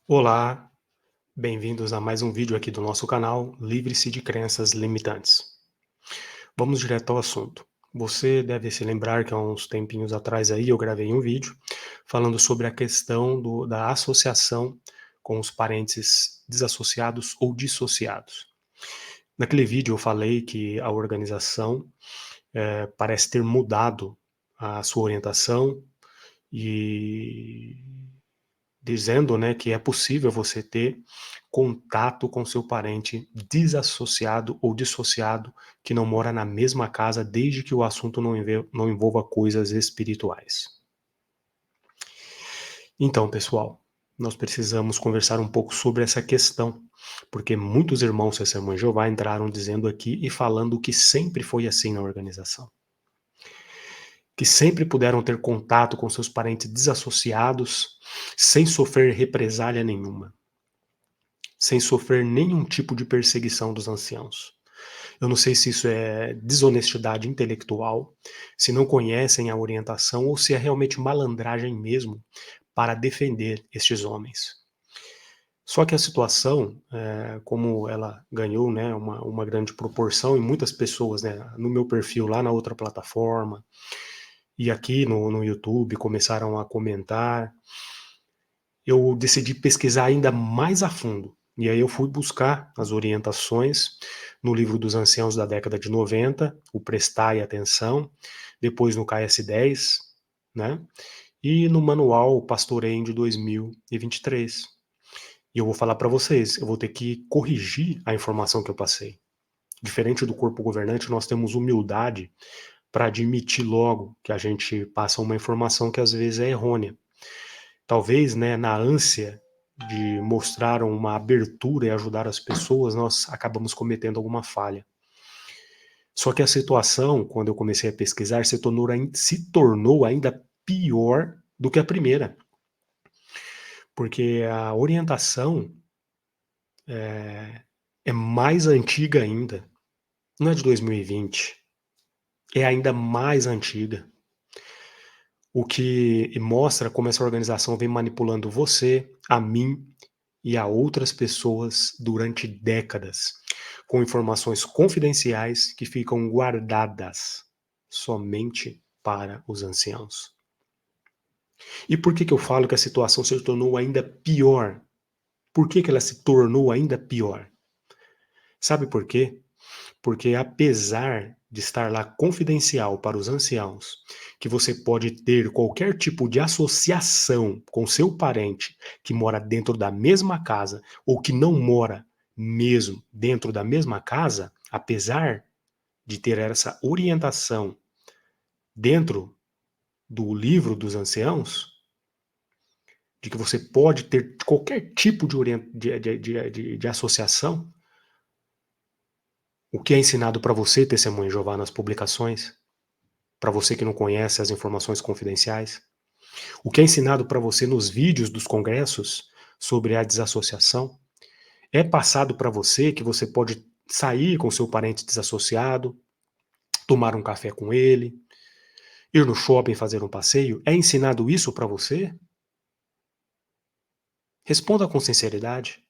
Olá, bem-vindos a mais um vídeo aqui do nosso canal Livre-se de Crenças Limitantes. Vamos direto ao assunto. Você deve se lembrar que há uns tempinhos atrás aí eu gravei um vídeo falando sobre a questão da associação com os parentes desassociados ou dissociados. Naquele vídeo eu falei que a organização parece ter mudado a sua orientação e dizendo, né, que é possível você ter contato com seu parente desassociado ou dissociado que não mora na mesma casa desde que o assunto não envolva coisas espirituais. Então, pessoal, nós precisamos conversar um pouco sobre essa questão, porque muitos irmãos Testemunhas de Jeová entraram dizendo aqui e falando que sempre foi assim na organização, que sempre puderam ter contato com seus parentes desassociados sem sofrer represália nenhuma, sem sofrer nenhum tipo de perseguição dos anciãos. Eu não sei se isso é desonestidade intelectual, se não conhecem a orientação ou se é realmente malandragem mesmo para defender estes homens. Só que a situação, como ela ganhou, né, uma grande proporção e muitas pessoas, né, no meu perfil lá na outra plataforma e aqui no YouTube começaram a comentar, eu decidi pesquisar ainda mais a fundo. E aí eu fui buscar as orientações no livro dos anciãos da década de 90, o Prestai Atenção, depois no KS10, né? E no manual Pastoreio de 2023. E eu vou falar para vocês, eu vou ter que corrigir a informação que eu passei. Diferente do corpo governante, nós temos humildade para admitir logo que a gente passa uma informação que às vezes é errônea. Talvez, né, na ânsia de mostrar uma abertura e ajudar as pessoas, nós acabamos cometendo alguma falha. Só que a situação, quando eu comecei a pesquisar, se tornou ainda pior do que a primeira, porque a orientação é mais antiga ainda. Não é de 2020, é ainda mais antiga. O que mostra como essa organização vem manipulando você, a mim e a outras pessoas durante décadas, com informações confidenciais que ficam guardadas somente para os anciãos. E por que eu falo que a situação se tornou ainda pior? Por que ela se tornou ainda pior? Sabe por quê? Porque apesar de estar lá confidencial para os anciãos, que você pode ter qualquer tipo de associação com seu parente que mora dentro da mesma casa ou que não mora mesmo dentro da mesma casa, apesar de ter essa orientação dentro do livro dos anciãos, de que você pode ter qualquer tipo de associação, o que é ensinado para você, testemunha de Jeová, nas publicações, para você que não conhece as informações confidenciais, o que é ensinado para você nos vídeos dos congressos sobre a desassociação, é passado para você que você pode sair com seu parente desassociado, tomar um café com ele, ir no shopping fazer um passeio, é ensinado isso para você? Responda com sinceridade.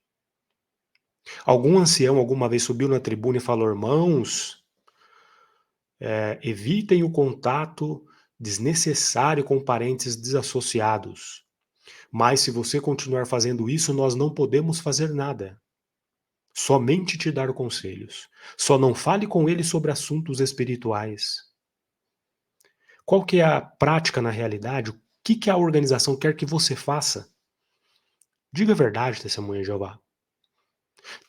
Algum ancião alguma vez subiu na tribuna e falou: irmãos, evitem o contato desnecessário com parentes desassociados. Mas se você continuar fazendo isso, nós não podemos fazer nada. Somente te dar conselhos. Só não fale com ele sobre assuntos espirituais. Qual que é a prática na realidade? O que a organização quer que você faça? Diga a verdade, testemunha de Jeová.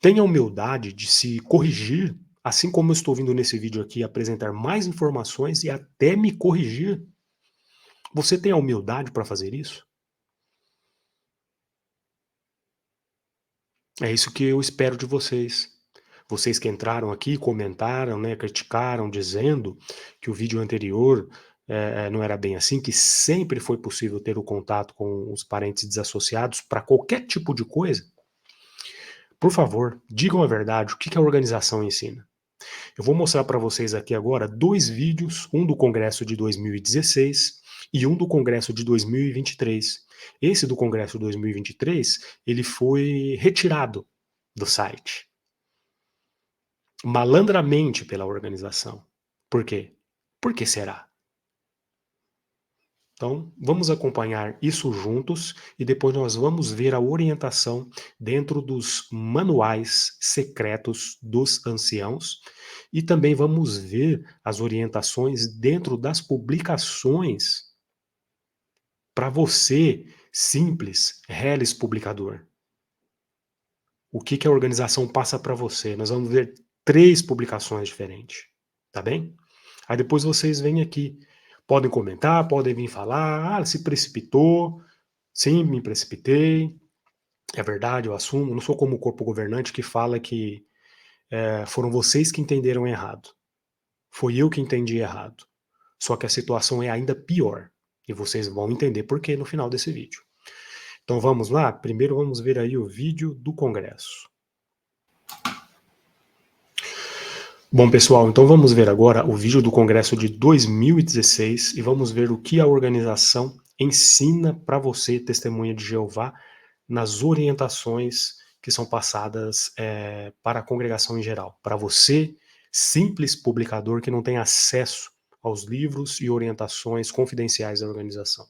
Tenha humildade de se corrigir, assim como eu estou vindo nesse vídeo aqui apresentar mais informações e até me corrigir. Você tem a humildade para fazer isso? É isso que eu espero de vocês. Vocês que entraram aqui, comentaram, né, criticaram, dizendo que o vídeo anterior não era bem assim, que sempre foi possível ter o contato com os parentes desassociados para qualquer tipo de coisa. Por favor, digam a verdade, o que a organização ensina? Eu vou mostrar para vocês aqui agora 2 vídeos, um do congresso de 2016 e um do congresso de 2023. Esse do congresso de 2023, ele foi retirado do site, malandramente pela organização. Por quê? Por que será? Então, vamos acompanhar isso juntos e depois nós vamos ver a orientação dentro dos manuais secretos dos anciãos e também vamos ver as orientações dentro das publicações para você, simples, reles publicador. O que a organização passa para você? Nós vamos ver 3 publicações diferentes, tá bem? Aí depois vocês vêm aqui, podem comentar, podem vir falar, se precipitou, sim, me precipitei, é verdade, eu assumo, não sou como o corpo governante que fala que foram vocês que entenderam errado, foi eu que entendi errado, só que a situação é ainda pior, e vocês vão entender por quê no final desse vídeo. Então vamos lá? Primeiro vamos ver aí o vídeo do congresso. Bom, pessoal, então vamos ver agora o vídeo do congresso de 2016 e vamos ver o que a organização ensina para você, testemunha de Jeová, nas orientações que são passadas para a congregação em geral. Para você, simples publicador que não tem acesso aos livros e orientações confidenciais da organização.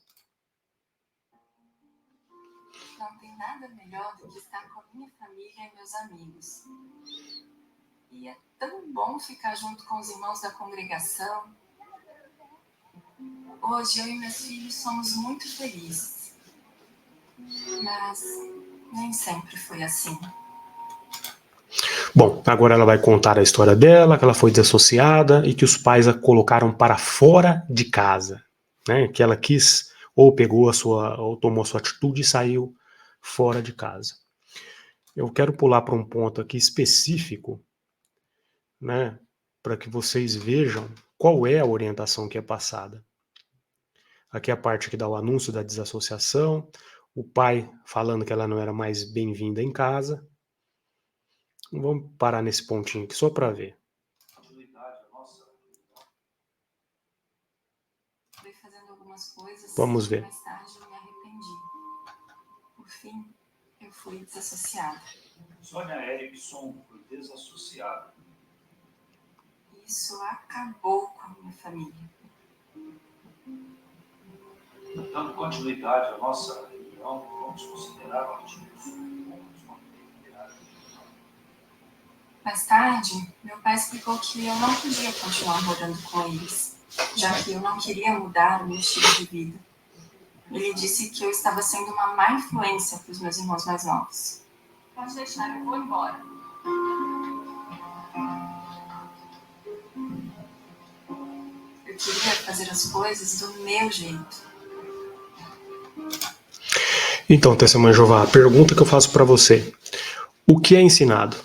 Não tem nada melhor do que estar com a minha família e meus amigos. E é tão bom ficar junto com os irmãos da congregação. Hoje eu e meus filhos somos muito felizes. Mas nem sempre foi assim. Bom, agora ela vai contar a história dela, que ela foi desassociada e que os pais a colocaram para fora de casa, né? Que ela quis ou pegou ou tomou a sua atitude e saiu fora de casa. Eu quero pular para um ponto aqui específico, né? Para que vocês vejam qual é a orientação que é passada. Aqui é a parte que dá o anúncio da desassociação, o pai falando que ela não era mais bem-vinda em casa. Vamos parar nesse pontinho aqui só para ver. Fui fazendo algumas coisas. Vamos ver. Mais tarde eu me arrependi. Por fim, eu fui desassociada. Sônia Erickson foi desassociada. Isso acabou com a minha família. Dando continuidade à nossa reunião, vamos considerar o artigo sobre pontos com a Mais tarde, meu pai explicou que eu não podia continuar morando com eles, já que eu não queria mudar o meu estilo de vida. Ele disse que eu estava sendo uma má influência para os meus irmãos mais novos. Pode deixar, eu vou embora. Eu queria fazer as coisas do meu jeito. Então, testemunha de Jeová, a pergunta que eu faço para você: o que é ensinado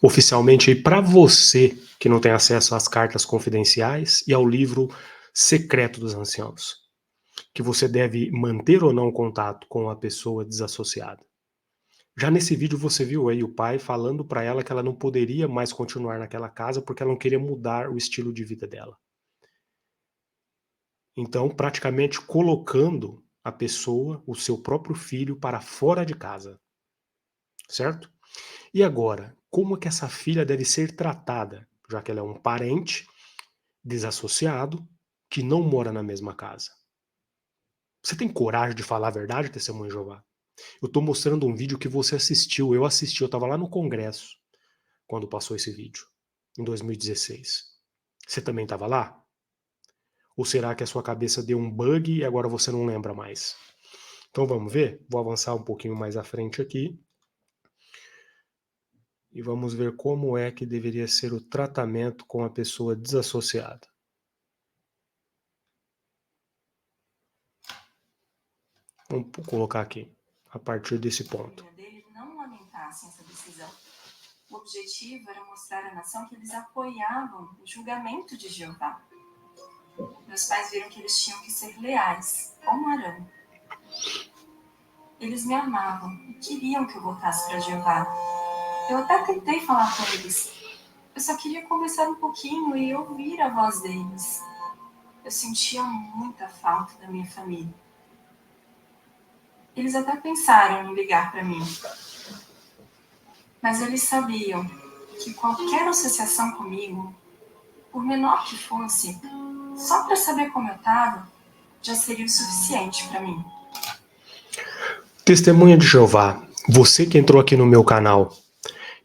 oficialmente para você que não tem acesso às cartas confidenciais e ao livro secreto dos anciãos? Que você deve manter ou não contato com a pessoa desassociada? Já nesse vídeo você viu aí o pai falando para ela que ela não poderia mais continuar naquela casa porque ela não queria mudar o estilo de vida dela. Então, praticamente colocando a pessoa, o seu próprio filho, para fora de casa. Certo? E agora, como é que essa filha deve ser tratada, já que ela é um parente desassociado que não mora na mesma casa? Você tem coragem de falar a verdade, testemunha de Jeová? Eu estou mostrando um vídeo que você assistiu, eu assisti, eu estava lá no congresso quando passou esse vídeo, em 2016. Você também estava lá? Ou será que a sua cabeça deu um bug e agora você não lembra mais? Então vamos ver? Vou avançar um pouquinho mais à frente aqui. E vamos ver como é que deveria ser o tratamento com a pessoa desassociada. Vamos colocar aqui, a partir desse ponto. Dele não lamentassem essa decisão. O objetivo era mostrar à nação que eles apoiavam o julgamento de Jeová. Meus pais viram que eles tinham que ser leais, como Arão. Eles me amavam e queriam que eu voltasse para Jeová. Eu até tentei falar com eles, Eu só queria conversar um pouquinho e ouvir a voz deles. Eu sentia muita falta da minha família. Eles até pensaram em ligar para mim, mas eles sabiam que qualquer associação comigo, por menor que fosse, só para saber como eu estava, já seria o suficiente para mim. Testemunha de Jeová, você que entrou aqui no meu canal,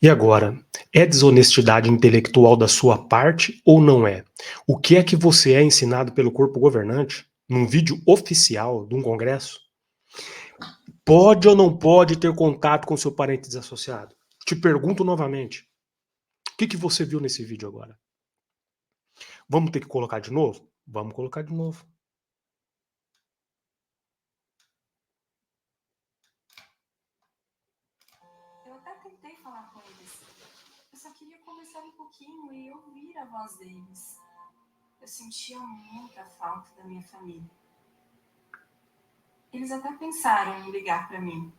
e agora? É desonestidade intelectual da sua parte ou não é? O que é que você é ensinado pelo corpo governante num vídeo oficial de um congresso? Pode ou não pode ter contato com seu parente desassociado? Te pergunto novamente. O que você viu nesse vídeo agora? Vamos ter que colocar de novo? Vamos colocar de novo. Eu até tentei falar com eles. Eu só queria conversar um pouquinho e ouvir a voz deles. Eu sentia muita falta da minha família. Eles até pensaram em ligar para mim,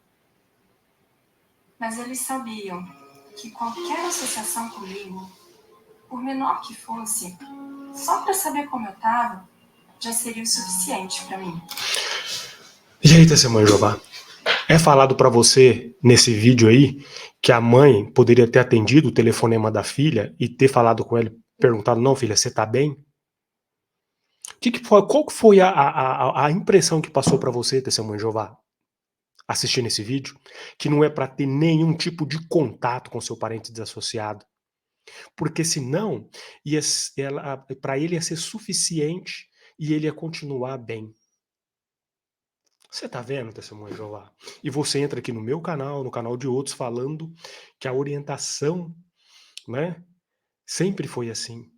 mas eles sabiam que qualquer associação comigo, por menor que fosse, só para saber como eu estava, já seria o suficiente para mim. E aí, testemunha de Jeová? É falado para você nesse vídeo aí que a mãe poderia ter atendido o telefonema da filha e ter falado com ele, perguntado: não, filha, você tá bem? Qual que foi a impressão que passou para você, testemunha de Jeová, assistindo esse vídeo? Que não é para ter nenhum tipo de contato com seu parente desassociado. Porque senão, para ele ia ser suficiente e ele ia continuar bem. Você tá vendo, testemunha de Jeová? E você entra aqui no meu canal, no canal de outros, falando que a orientação, né, sempre foi assim.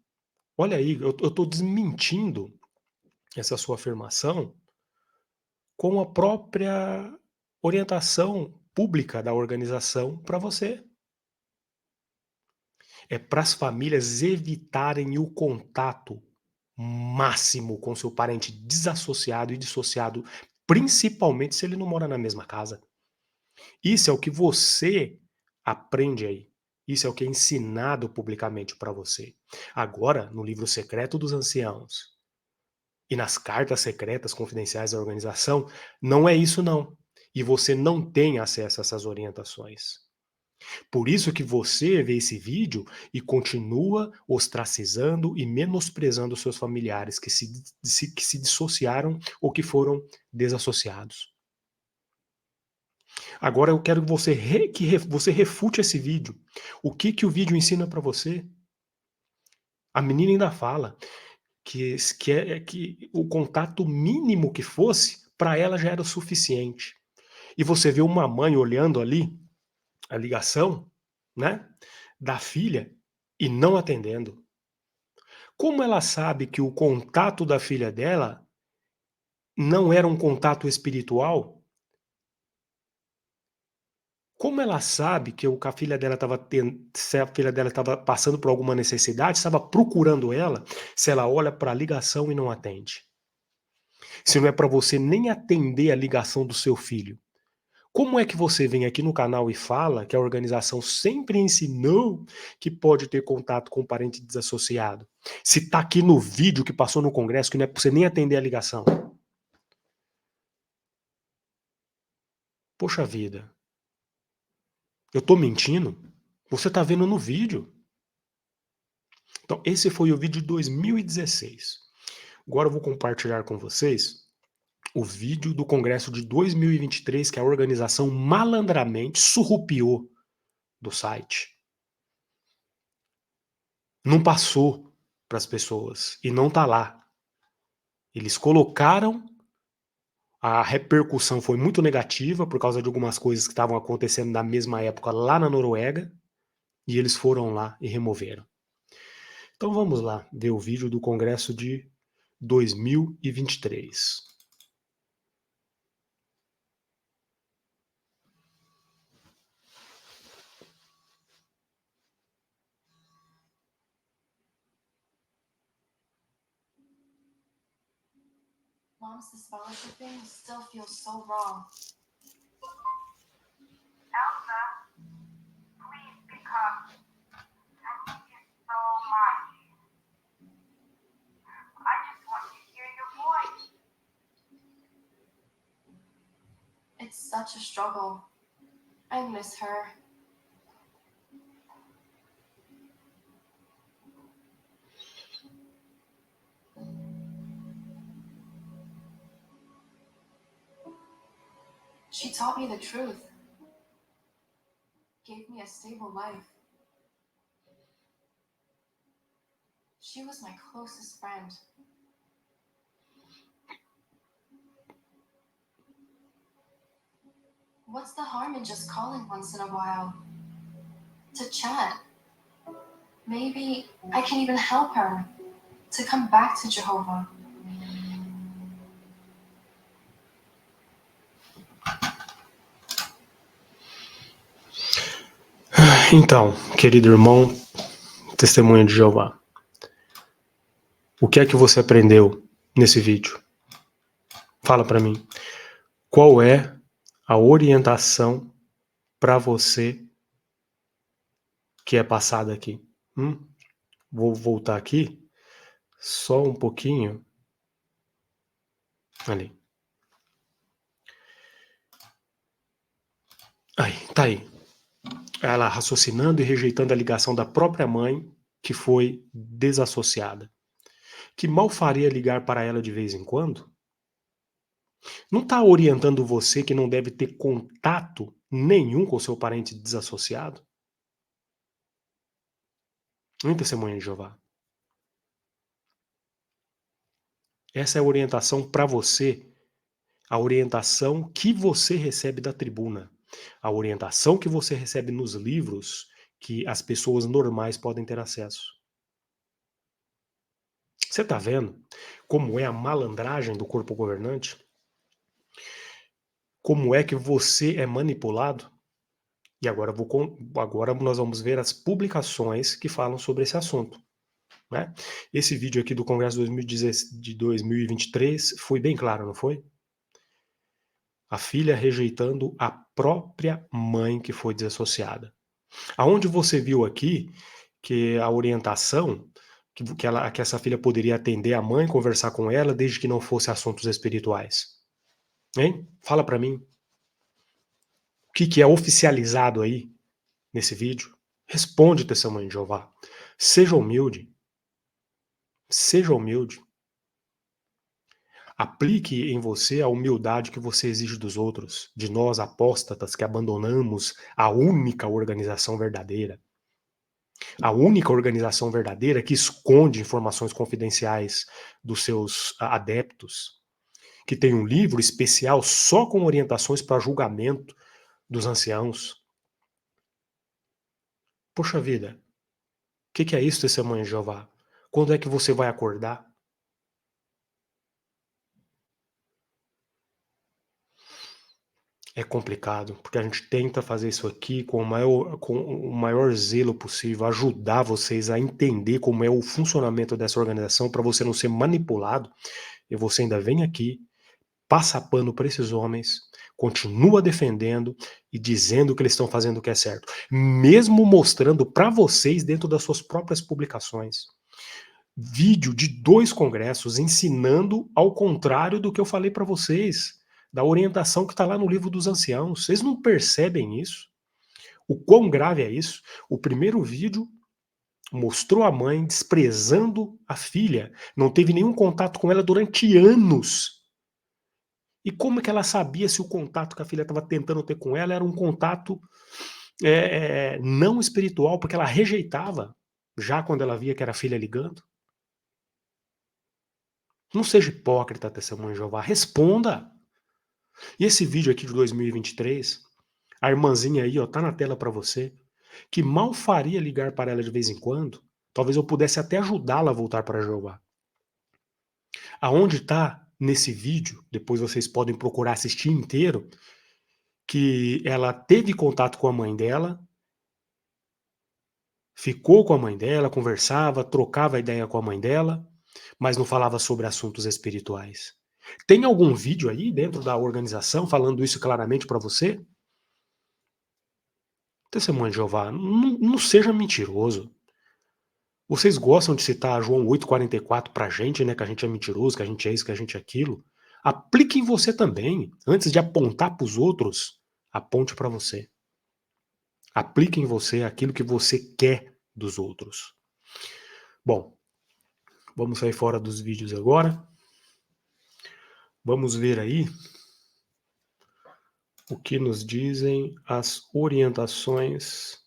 Olha aí, eu tô desmentindo essa sua afirmação com a própria orientação pública da organização para você. É para as famílias evitarem o contato máximo com seu parente desassociado e dissociado, principalmente se ele não mora na mesma casa. Isso é o que você aprende aí. Isso é o que é ensinado publicamente para você. Agora, no livro secreto dos anciãos e nas cartas secretas confidenciais da organização, não é isso não. E você não tem acesso a essas orientações. Por isso que você vê esse vídeo e continua ostracizando e menosprezando seus familiares que se dissociaram ou que foram desassociados. Agora eu quero que você refute esse vídeo. O que o vídeo ensina para você? A menina ainda fala que o contato mínimo que fosse, para ela já era o suficiente. E você vê uma mãe olhando ali a ligação, né, da filha e não atendendo. Como ela sabe que o contato da filha dela não era um contato espiritual? Como ela sabe que a filha dela se a filha dela estava passando por alguma necessidade, estava procurando ela, se ela olha para a ligação e não atende? Se não é para você nem atender a ligação do seu filho, como é que você vem aqui no canal e fala que a organização sempre ensinou que pode ter contato com o parente desassociado? Se está aqui no vídeo que passou no congresso que não é para você nem atender a ligação. Poxa vida. Eu tô mentindo? Você tá vendo no vídeo. Então, esse foi o vídeo de 2016. Agora eu vou compartilhar com vocês o vídeo do congresso de 2023 que a organização malandramente surrupiou do site. Não passou para as pessoas e não tá lá. Eles colocaram, a repercussão foi muito negativa por causa de algumas coisas que estavam acontecendo na mesma época lá na Noruega, e eles foram lá e removeram. Então vamos lá ver o vídeo do congresso de 2023. Mom, this fellowship thing still feels so wrong. Elsa, please become. I need you such a struggle. I miss her. She taught me the truth, gave me a stable life. She was my closest friend. What's the harm in just calling once in a while? To chat. Maybe I can even help her to come back to Jehovah. Então, querido irmão, testemunha de Jeová, o que é que você aprendeu nesse vídeo? Fala para mim. Qual é a orientação para você que é passada aqui? Vou voltar aqui só um pouquinho. Ali. Aí, tá aí. Ela raciocinando e rejeitando a ligação da própria mãe, que foi desassociada. Que mal faria ligar para ela de vez em quando? Não está orientando você que não deve ter contato nenhum com seu parente desassociado? Em testemunha de Jeová. Essa é a orientação para você, a orientação que você recebe da tribuna, a orientação que você recebe nos livros que as pessoas normais podem ter acesso. Você está vendo como é a malandragem do corpo governante? Como é que você é manipulado? E agora nós vamos ver as publicações que falam sobre esse assunto. Né? Esse vídeo aqui do Congresso de 2023 foi bem claro, não foi? A filha rejeitando a própria mãe que foi desassociada. Aonde você viu aqui que a orientação, que essa filha poderia atender a mãe, conversar com ela, desde que não fosse assuntos espirituais? Hein? Fala para mim. O que é oficializado aí nesse vídeo? Responde, testemunha de Jeová. Seja humilde. Seja humilde. Aplique em você a humildade que você exige dos outros, de nós apóstatas que abandonamos a única organização verdadeira. A única organização verdadeira que esconde informações confidenciais dos seus adeptos, que tem um livro especial só com orientações para julgamento dos anciãos. Poxa vida, o que é isso, testemunha de Jeová? Quando é que você vai acordar? É complicado, porque a gente tenta fazer isso aqui com o maior zelo possível, ajudar vocês a entender como é o funcionamento dessa organização, para você não ser manipulado, e você ainda vem aqui, passa pano para esses homens, continua defendendo e dizendo que eles estão fazendo o que é certo, mesmo mostrando para vocês dentro das suas próprias publicações. Vídeo de 2 congressos ensinando ao contrário do que eu falei para vocês, da orientação que está lá no livro dos anciãos. Vocês não percebem isso? O quão grave é isso? O primeiro vídeo mostrou a mãe desprezando a filha, não teve nenhum contato com ela durante anos. E como é que ela sabia se o contato que a filha estava tentando ter com ela era um contato não espiritual, porque ela rejeitava, já quando ela via que era a filha ligando? Não seja hipócrita, testemunha de Jeová, responda. E esse vídeo aqui de 2023, a irmãzinha aí, ó, tá na tela para você, que mal faria ligar para ela de vez em quando, talvez eu pudesse até ajudá-la a voltar para Jeová. Aonde tá nesse vídeo, depois vocês podem procurar assistir inteiro, que ela teve contato com a mãe dela, ficou com a mãe dela, conversava, trocava ideia com a mãe dela, mas não falava sobre assuntos espirituais. Tem algum vídeo aí dentro da organização falando isso claramente para você? Testemunha de Jeová, não seja mentiroso. Vocês gostam de citar João 8,44 pra gente, né? Que a gente é mentiroso, que a gente é isso, que a gente é aquilo. Aplique em você também. Antes de apontar para os outros, aponte para você. Aplique em você aquilo que você quer dos outros. Bom, vamos sair fora dos vídeos agora. Vamos ver aí o que nos dizem as orientações.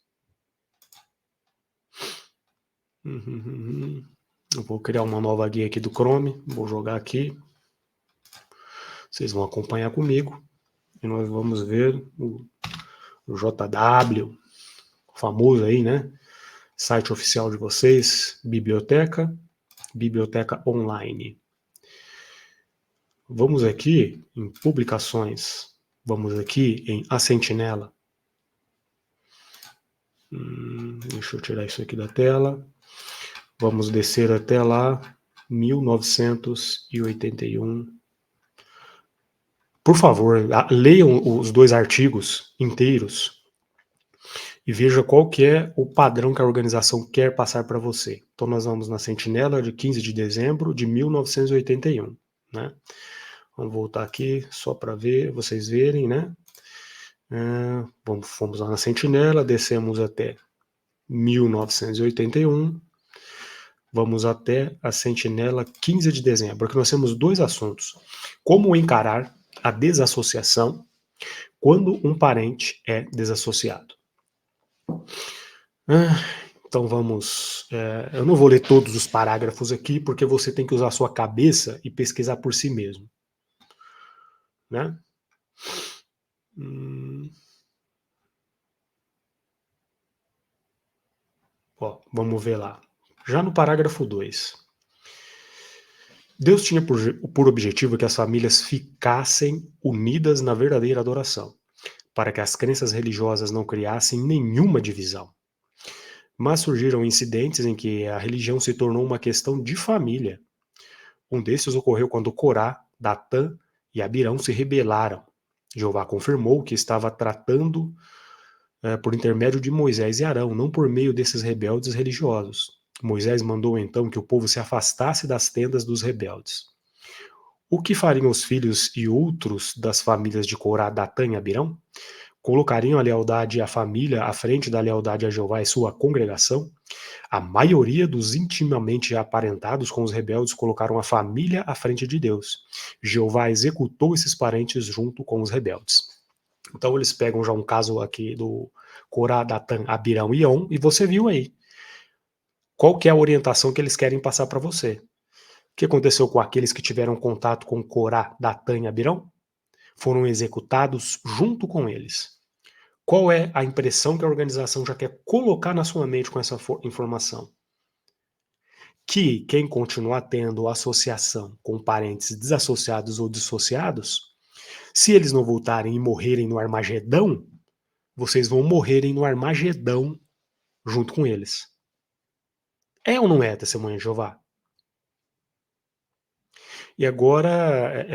Eu vou criar uma nova guia aqui do Chrome, vou jogar aqui. Vocês vão acompanhar comigo e nós vamos ver o JW, famoso aí, né? Site oficial de vocês, biblioteca online. Vamos aqui em publicações, vamos aqui em A Sentinela. Deixa eu tirar isso aqui da tela. Vamos descer até lá, 1981. Por favor, leiam os 2 artigos inteiros e veja qual que é o padrão que a organização quer passar para você. Então nós vamos na Sentinela de 15 de dezembro de 1981, né? Vamos voltar aqui só para ver, vocês verem, né? Fomos lá na Sentinela, descemos até 1981, vamos até a Sentinela 15 de dezembro, porque nós temos 2 assuntos. Como encarar a desassociação quando um parente é desassociado. Então vamos... eu não vou ler todos os parágrafos aqui, porque você tem que usar a sua cabeça e pesquisar por si mesmo. Né? Vamos ver lá. Já no parágrafo 2. Deus tinha por objetivo que as famílias ficassem unidas na verdadeira adoração, para que as crenças religiosas não criassem nenhuma divisão. Mas surgiram incidentes em que a religião se tornou uma questão de família. Um desses ocorreu quando Corá, Datã e Abirão se rebelaram. Jeová confirmou que estava tratando por intermédio de Moisés e Arão, não por meio desses rebeldes religiosos. Moisés mandou então que o povo se afastasse das tendas dos rebeldes. O que fariam os filhos e outros das famílias de Corá, Datã e Abirão? Colocariam a lealdade à família à frente da lealdade a Jeová e sua congregação? A maioria dos intimamente aparentados com os rebeldes colocaram a família à frente de Deus. Jeová executou esses parentes junto com os rebeldes. Então eles pegam já um caso aqui do Corá, Datã, Abirão e On, e você viu aí. Qual que é a orientação que eles querem passar para você? O que aconteceu com aqueles que tiveram contato com Corá, Datã e Abirão? Foram executados junto com eles. Qual é a impressão que a organização já quer colocar na sua mente com essa informação? Que quem continuar tendo associação com parentes desassociados ou dissociados, se eles não voltarem e morrerem no Armagedão, vocês vão morrerem no Armagedão junto com eles. É ou não é, testemunha de Jeová? E agora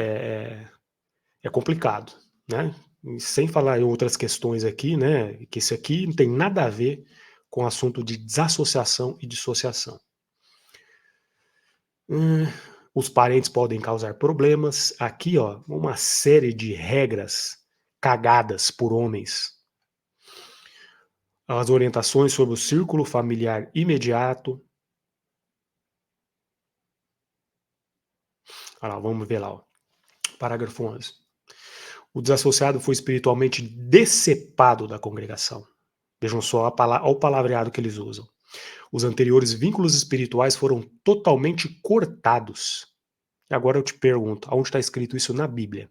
é complicado, né? Sem falar em outras questões aqui, né? Que isso aqui não tem nada a ver com o assunto de desassociação e dissociação. Os parentes podem causar problemas. Aqui, ó, uma série de regras cagadas por homens. As orientações sobre o círculo familiar imediato. Olha lá, vamos ver lá, ó. Parágrafo 11. O desassociado foi espiritualmente decepado da congregação. Vejam só o palavreado que eles usam. Os anteriores vínculos espirituais foram totalmente cortados. E agora eu te pergunto, aonde está escrito isso na Bíblia?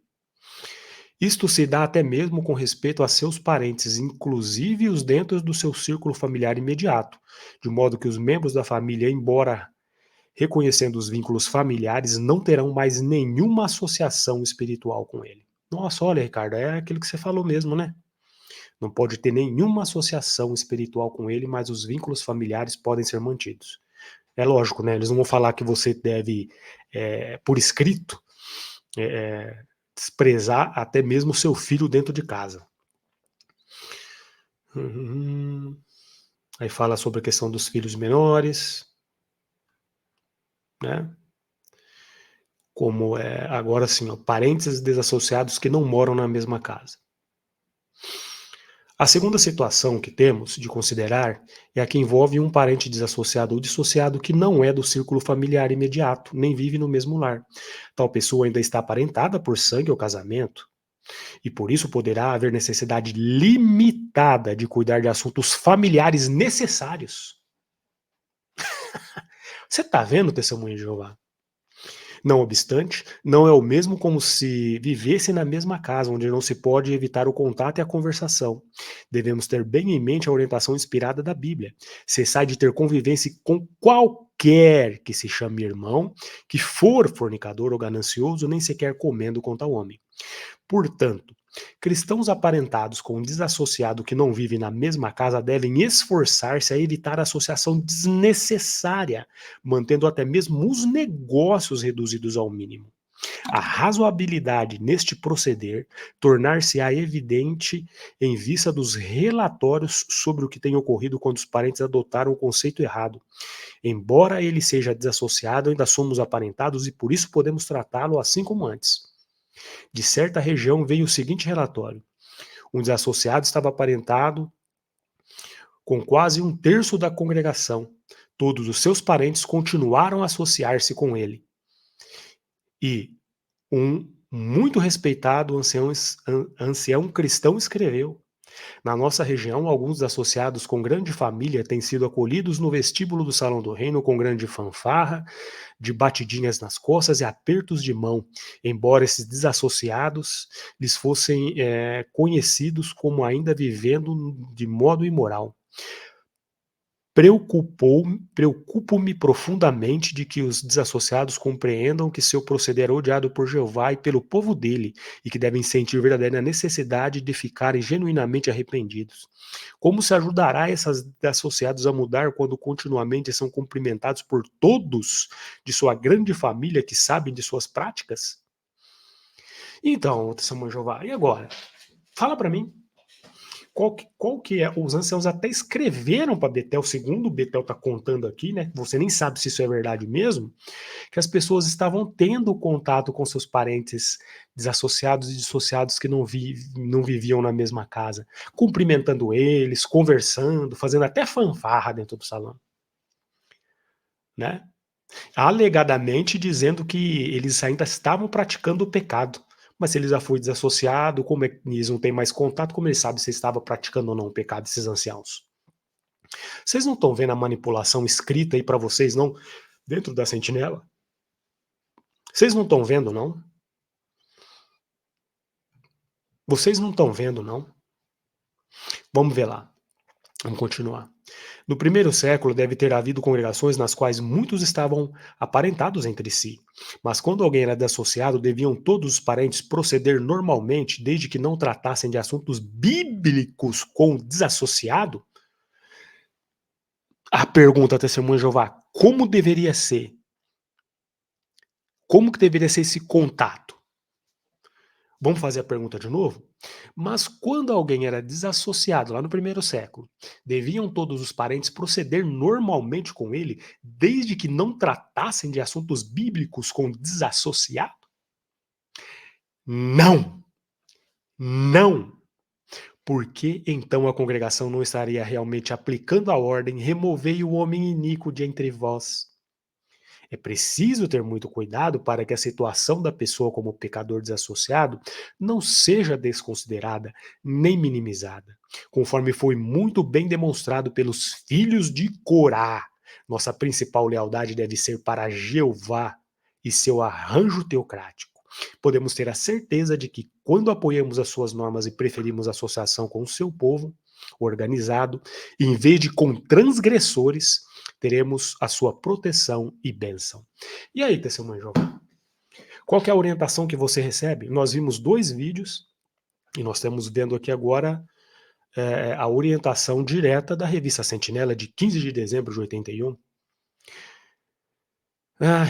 Isto se dá até mesmo com respeito a seus parentes, inclusive os dentro do seu círculo familiar imediato, de modo que os membros da família, embora reconhecendo os vínculos familiares, não terão mais nenhuma associação espiritual com ele. Nossa, olha, Ricardo, é aquilo que você falou mesmo, né? Não pode ter nenhuma associação espiritual com ele, mas os vínculos familiares podem ser mantidos. É lógico, né? Eles não vão falar que você deve, por escrito, desprezar até mesmo o seu filho dentro de casa. Aí fala sobre a questão dos filhos menores, né? como agora sim, ó, parentes desassociados que não moram na mesma casa. A segunda situação que temos de considerar é a que envolve um parente desassociado ou dissociado que não é do círculo familiar imediato, nem vive no mesmo lar. Tal pessoa ainda está aparentada por sangue ou casamento, e por isso poderá haver necessidade limitada de cuidar de assuntos familiares necessários. Você está vendo, testemunho de Jeová? Não obstante, não é o mesmo como se vivesse na mesma casa, onde não se pode evitar o contato e a conversação. Devemos ter bem em mente a orientação inspirada da Bíblia. Cessai de ter convivência com qualquer que se chame irmão, que for fornicador ou ganancioso, nem sequer comendo com tal homem. Portanto, cristãos aparentados com um desassociado que não vive na mesma casa devem esforçar-se a evitar a associação desnecessária, mantendo até mesmo os negócios reduzidos ao mínimo. A razoabilidade neste proceder tornar-se-á evidente em vista dos relatórios sobre o que tem ocorrido quando os parentes adotaram o conceito errado. Embora ele seja desassociado, ainda somos aparentados e por isso podemos tratá-lo assim como antes. De certa região veio o seguinte relatório: um desassociado estava aparentado com quase um terço da congregação. Todos os seus parentes continuaram a associar-se com ele. E um muito respeitado ancião cristão escreveu: na nossa região, alguns associados com grande família têm sido acolhidos no vestíbulo do Salão do Reino com grande fanfarra, de batidinhas nas costas e apertos de mão, embora esses desassociados lhes fossem conhecidos como ainda vivendo de modo imoral. Preocupo-me profundamente de que os desassociados compreendam que seu proceder é odiado por Jeová e pelo povo dele, e que devem sentir verdadeira necessidade de ficarem genuinamente arrependidos. Como se ajudará esses desassociados a mudar quando continuamente são cumprimentados por todos de sua grande família que sabem de suas práticas? Então, testemunho de Jeová, e agora? Fala para mim. Qual que é? Os anciãos até escreveram para Betel, segundo Betel está contando aqui, né? Você nem sabe se isso é verdade mesmo, que as pessoas estavam tendo contato com seus parentes desassociados e dissociados que não viviam na mesma casa, cumprimentando eles, conversando, fazendo até fanfarra dentro do salão, né? Alegadamente dizendo que eles ainda estavam praticando o pecado. Mas se ele já foi desassociado, como eles não têm mais contato, como ele sabe se estava praticando ou não o pecado, esses anciãos? Vocês não estão vendo a manipulação escrita aí para vocês, não? Dentro da sentinela? Vocês não estão vendo, não? Vocês não estão vendo, não? Vamos ver lá. Vamos continuar. No primeiro século deve ter havido congregações nas quais muitos estavam aparentados entre si. Mas quando alguém era desassociado, deviam todos os parentes proceder normalmente, desde que não tratassem de assuntos bíblicos com o desassociado? A pergunta, testemunha de Jeová, como deveria ser? Como que deveria ser esse contato? Vamos fazer a pergunta de novo? Mas quando alguém era desassociado lá no primeiro século, deviam todos os parentes proceder normalmente com ele, desde que não tratassem de assuntos bíblicos com o desassociado? Não! Não! Porque então a congregação não estaria realmente aplicando a ordem, removei o homem iníquo de entre vós. É preciso ter muito cuidado para que a situação da pessoa como pecador desassociado não seja desconsiderada nem minimizada, conforme foi muito bem demonstrado pelos filhos de Corá. Nossa principal lealdade deve ser para Jeová e seu arranjo teocrático. Podemos ter a certeza de que, quando apoiamos as suas normas e preferimos associação com o seu povo organizado, em vez de com transgressores, teremos a sua proteção e bênção. E aí, testemunho Jeová? Qual que é a orientação que você recebe? Nós vimos 2 vídeos e nós estamos vendo aqui agora a orientação direta da revista Sentinela de 15 de dezembro de 81.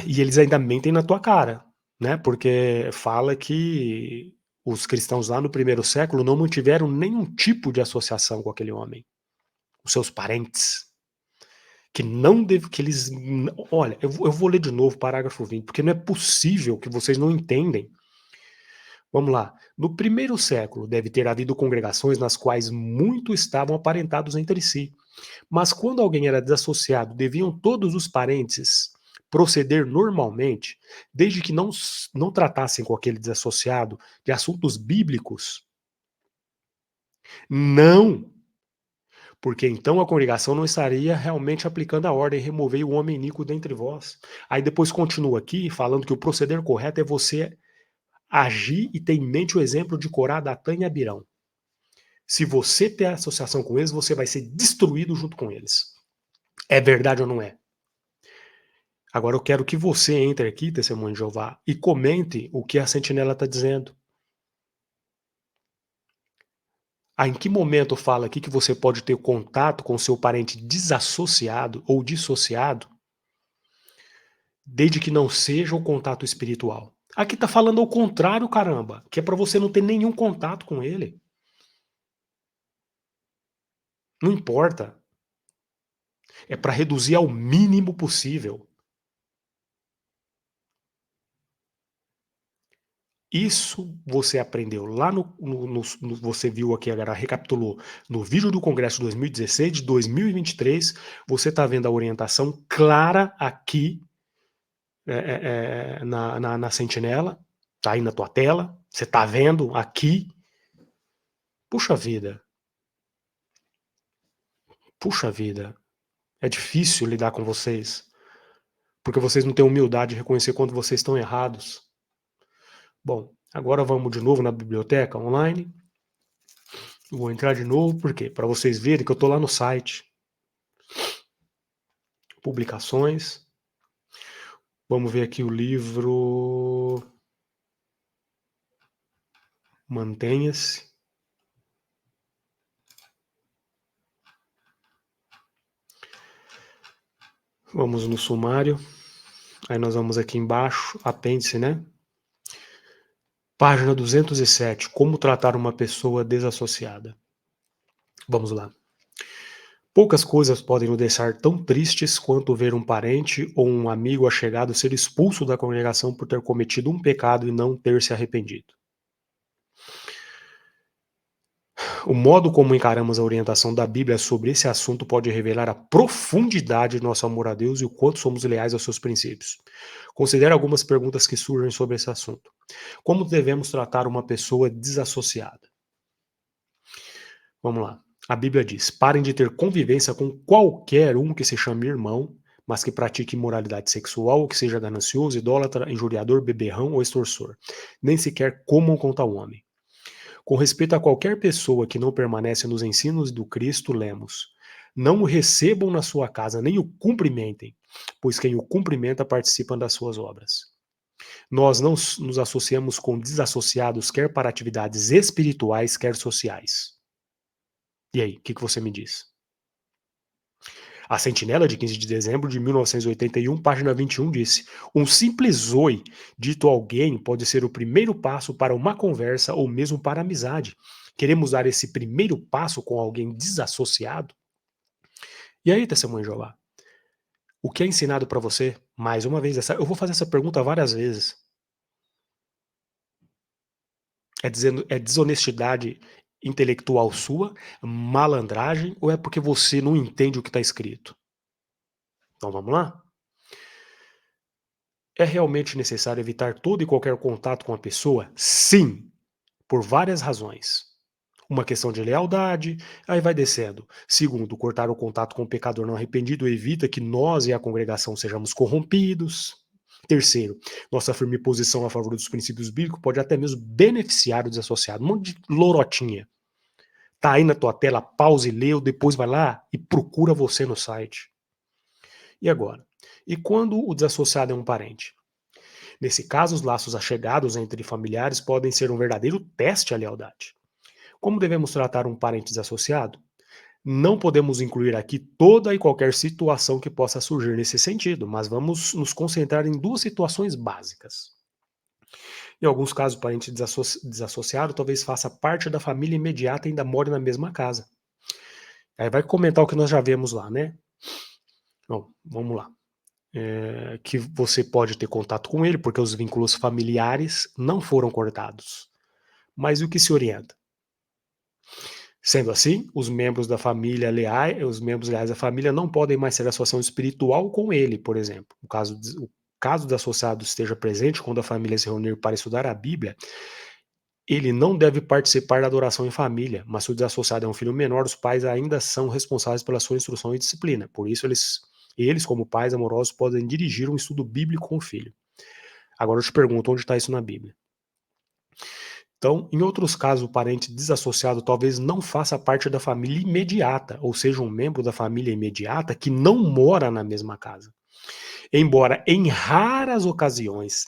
E eles ainda mentem na tua cara, né? Porque fala que os cristãos lá no primeiro século não mantiveram nenhum tipo de associação com aquele homem, os seus parentes. que não deve, que eles, olha, eu vou ler de novo o parágrafo 20, porque não é possível que vocês não entendem. Vamos lá. No primeiro século deve ter havido congregações nas quais muitos estavam aparentados entre si. Mas quando alguém era desassociado, deviam todos os parentes proceder normalmente, desde que não tratassem com aquele desassociado de assuntos bíblicos? Não, porque então a congregação não estaria realmente aplicando a ordem, removei o homem iníquo dentre vós. Aí depois continua aqui falando que o proceder correto é você agir e ter em mente o exemplo de Corá, Datã e Abirão. Se você ter associação com eles, você vai ser destruído junto com eles. É verdade ou não é? Agora eu quero que você entre aqui, testemunho de Jeová, e comente o que a sentinela está dizendo. Em que momento fala aqui que você pode ter contato com seu parente desassociado ou dissociado, desde que não seja o contato espiritual? Aqui está falando ao contrário, caramba, que é para você não ter nenhum contato com ele. Não importa. É para reduzir ao mínimo possível. Isso você aprendeu lá você viu aqui agora, recapitulou, no vídeo do Congresso 2016, de 2023, você está vendo a orientação clara aqui na sentinela, tá aí na tua tela, você está vendo aqui. Puxa vida, é difícil lidar com vocês, porque vocês não têm humildade de reconhecer quando vocês estão errados. Bom, agora vamos de novo na biblioteca online. Vou entrar de novo, por quê? Para vocês verem que eu estou lá no site. Publicações. Vamos ver aqui o livro Mantenha-se. Vamos no sumário. Aí nós vamos aqui embaixo, apêndice, né? Página 207, como tratar uma pessoa desassociada. Vamos lá. Poucas coisas podem nos deixar tão tristes quanto ver um parente ou um amigo achegado ser expulso da congregação por ter cometido um pecado e não ter se arrependido. O modo como encaramos a orientação da Bíblia sobre esse assunto pode revelar a profundidade de nosso amor a Deus e o quanto somos leais aos seus princípios. Considere algumas perguntas que surgem sobre esse assunto. Como devemos tratar uma pessoa desassociada? Vamos lá. A Bíblia diz: parem de ter convivência com qualquer um que se chame irmão, mas que pratique imoralidade sexual ou que seja ganancioso, idólatra, injuriador, beberrão ou extorsor. Nem sequer comam com tal homem. Com respeito a qualquer pessoa que não permanece nos ensinos do Cristo, lemos: não o recebam na sua casa, nem o cumprimentem, pois quem o cumprimenta participa das suas obras. Nós não nos associamos com desassociados, quer para atividades espirituais, quer sociais. E aí, o que você me diz? A Sentinela, de 15 de dezembro de 1981, página 21, disse: um simples oi dito a alguém pode ser o primeiro passo para uma conversa ou mesmo para a amizade. Queremos dar esse primeiro passo com alguém desassociado? E aí, testemunho de Jeová? O que é ensinado para você? Mais uma vez, eu vou fazer essa pergunta várias vezes. É desonestidade intelectual sua, malandragem, ou é porque você não entende o que está escrito? Então vamos lá? É realmente necessário evitar todo e qualquer contato com a pessoa? Sim, por várias razões. Uma questão de lealdade, aí vai descendo. Segundo, cortar o contato com o pecador não arrependido evita que nós e a congregação sejamos corrompidos. Terceiro, nossa firme posição a favor dos princípios bíblicos pode até mesmo beneficiar o desassociado. Um monte de lorotinha. Tá aí na tua tela, pause e lê, ou depois vai lá e procura você no site. E agora? E quando o desassociado é um parente? Nesse caso, os laços achegados entre familiares podem ser um verdadeiro teste à lealdade. Como devemos tratar um parente desassociado? Não podemos incluir aqui toda e qualquer situação que possa surgir nesse sentido, mas vamos nos concentrar em duas situações básicas. Em alguns casos, o parente desassociado talvez faça parte da família imediata e ainda more na mesma casa. Aí vai comentar o que nós já vemos lá, né? Bom, vamos lá. Que você pode ter contato com ele, porque os vínculos familiares não foram cortados. Mas o que se orienta? Sendo assim, os membros leais da família não podem mais ter associação espiritual com ele, por exemplo. O caso do associado esteja presente quando a família se reunir para estudar a Bíblia, ele não deve participar da adoração em família, mas se o desassociado é um filho menor, os pais ainda são responsáveis pela sua instrução e disciplina. Por isso, eles como pais amorosos, podem dirigir um estudo bíblico com o filho. Agora eu te pergunto, onde está isso na Bíblia? Então, em outros casos, o parente desassociado talvez não faça parte da família imediata, ou seja, um membro da família imediata que não mora na mesma casa. Embora em raras ocasiões,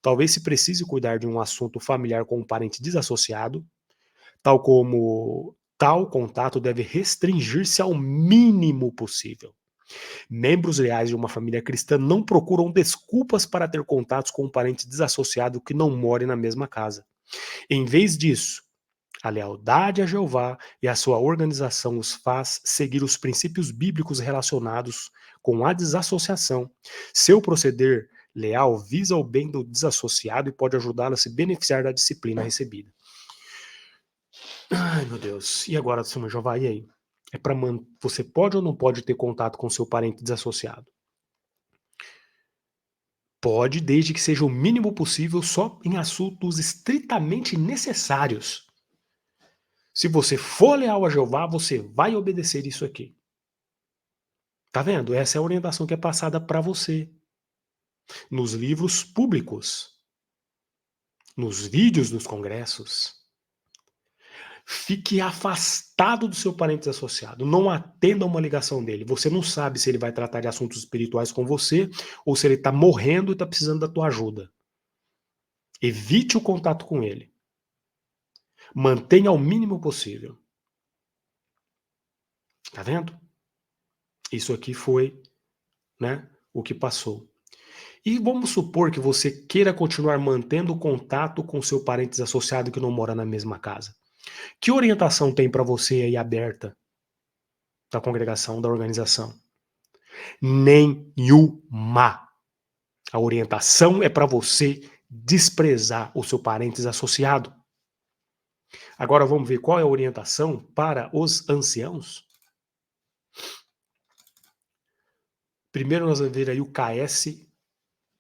talvez se precise cuidar de um assunto familiar com um parente desassociado, tal contato deve restringir-se ao mínimo possível. Membros leais de uma família cristã não procuram desculpas para ter contatos com um parente desassociado que não more na mesma casa. Em vez disso, a lealdade a Jeová e a sua organização os faz seguir os princípios bíblicos relacionados com a desassociação. Seu proceder leal visa o bem do desassociado e pode ajudá-lo a se beneficiar da disciplina recebida. Ai, meu Deus. E agora, Senhor Jeová, e aí? Você pode ou não pode ter contato com seu parente desassociado? Pode, desde que seja o mínimo possível, só em assuntos estritamente necessários. Se você for leal a Jeová, você vai obedecer isso aqui. Tá vendo? Essa é a orientação que é passada para você. Nos livros públicos, nos vídeos dos congressos. Fique afastado do seu parente desassociado. Não atenda a uma ligação dele. Você não sabe se ele vai tratar de assuntos espirituais com você ou se ele está morrendo e está precisando da tua ajuda. Evite o contato com ele. Mantenha ao mínimo possível. Tá vendo? Isso aqui foi, né, o que passou. E vamos supor que você queira continuar mantendo contato com seu parente desassociado que não mora na mesma casa. Que orientação tem para você aí aberta da congregação, da organização? Nenhuma. A orientação é para você desprezar o seu parente desassociado. Agora vamos ver qual é a orientação para os anciãos. Primeiro nós vamos ver aí o KS,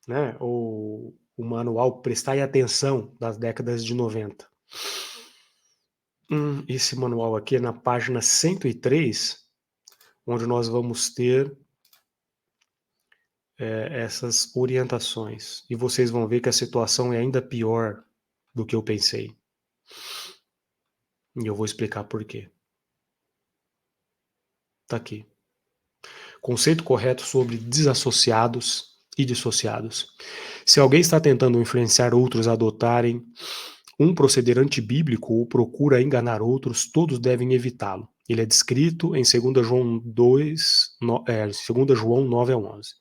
né, o manual Prestai Atenção das décadas de 90. Esse manual aqui é na página 103, onde nós vamos ter essas orientações. E vocês vão ver que a situação é ainda pior do que eu pensei. E eu vou explicar por quê. Tá aqui. Conceito correto sobre desassociados e dissociados. Se alguém está tentando influenciar outros a adotarem um proceder antibíblico ou procura enganar outros, todos devem evitá-lo. Ele é descrito em 2 João 2 João 9 a 11.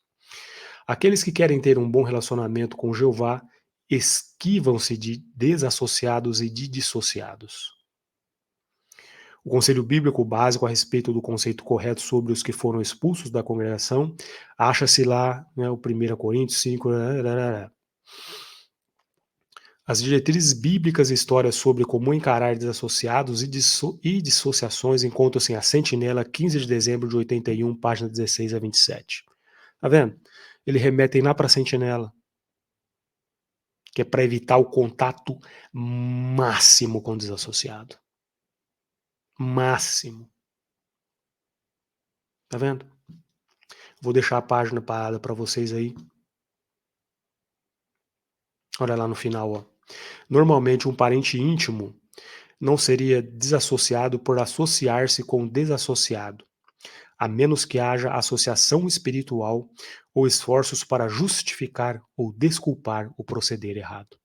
Aqueles que querem ter um bom relacionamento com Jeová esquivam-se de desassociados e de dissociados. O conselho bíblico básico a respeito do conceito correto sobre os que foram expulsos da congregação acha-se lá, né, o 1 Coríntios 5. As diretrizes bíblicas e histórias sobre como encarar desassociados e dissociações encontram-se em A Sentinela, 15 de dezembro de 81, página 16 a 27. Tá vendo? Eles remetem lá para a Sentinela, que é para evitar o contato máximo com o desassociado. Máximo. Tá vendo? Vou deixar a página parada para vocês aí. Olha lá no final, ó. Normalmente um parente íntimo não seria desassociado por associar-se com o desassociado, a menos que haja associação espiritual ou esforços para justificar ou desculpar o proceder errado.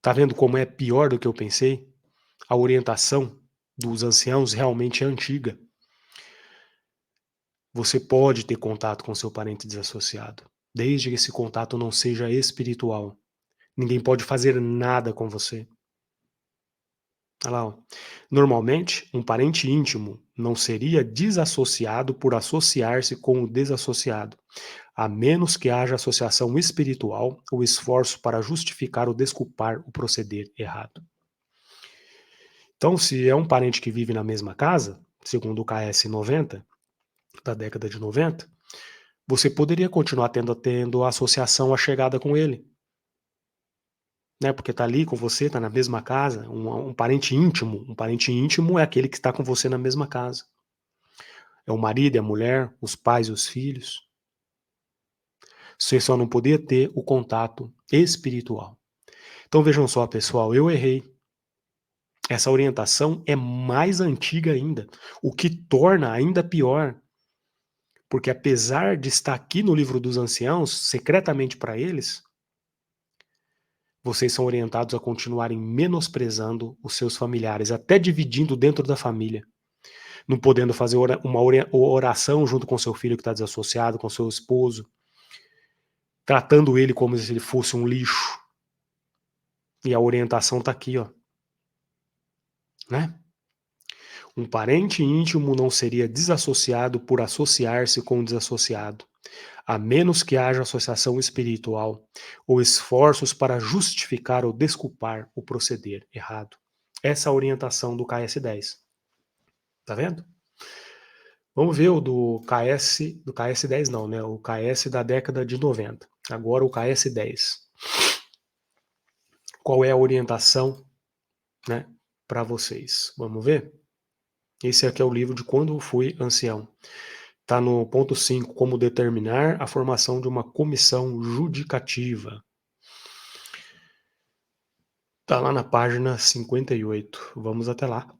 Tá vendo como é pior do que eu pensei? A orientação dos anciãos realmente é antiga. Você pode ter contato com seu parente desassociado, desde que esse contato não seja espiritual. Ninguém pode fazer nada com você. Olha lá, ó. Normalmente, um parente íntimo não seria desassociado por associar-se com o desassociado, a menos que haja associação espiritual ou esforço para justificar ou desculpar o proceder errado. Então, se é um parente que vive na mesma casa, segundo o KS 90, da década de 90, você poderia continuar tendo associação à chegada com ele, né? Porque está ali com você, está na mesma casa, um parente íntimo. Um parente íntimo é aquele que está com você na mesma casa. É o marido, é a mulher, os pais e os filhos. Você só não podia ter o contato espiritual. Então vejam só, pessoal, eu errei. Essa orientação é mais antiga ainda, o que torna ainda pior. Porque apesar de estar aqui no livro dos anciãos, secretamente para eles, vocês são orientados a continuarem menosprezando os seus familiares, até dividindo dentro da família. Não podendo fazer uma oração junto com seu filho que está desassociado, com seu esposo, tratando ele como se ele fosse um lixo. E a orientação está aqui, ó. Né? Um parente íntimo não seria desassociado por associar-se com o desassociado, a menos que haja associação espiritual ou esforços para justificar ou desculpar o proceder errado. Essa é a orientação do KS10. Tá vendo? Vamos ver o do KS10 não, né? O KS da década de 90. Agora o KS10. Qual é a orientação, né, para vocês? Vamos ver? Esse aqui é o livro de Quando Fui Ancião. Está no ponto 5, como determinar a formação de uma comissão judicativa. Está lá na página 58. Vamos até lá.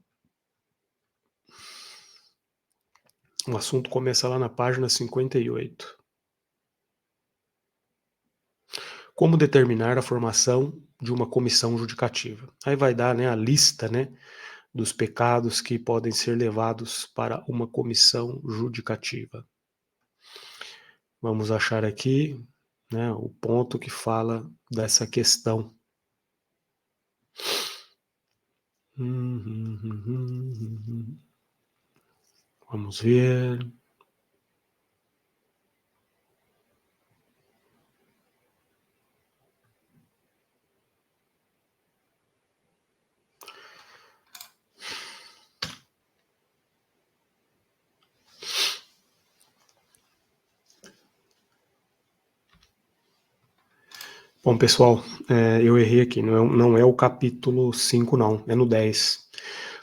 O assunto começa lá na página 58. Como determinar a formação de uma comissão judicativa. Aí vai dar, né, a lista, né, dos pecados que podem ser levados para uma comissão judicativa. Vamos achar aqui, né, o ponto que fala dessa questão. Vamos ver. Bom, pessoal, eu errei aqui, não é o capítulo 5 não, é no 10.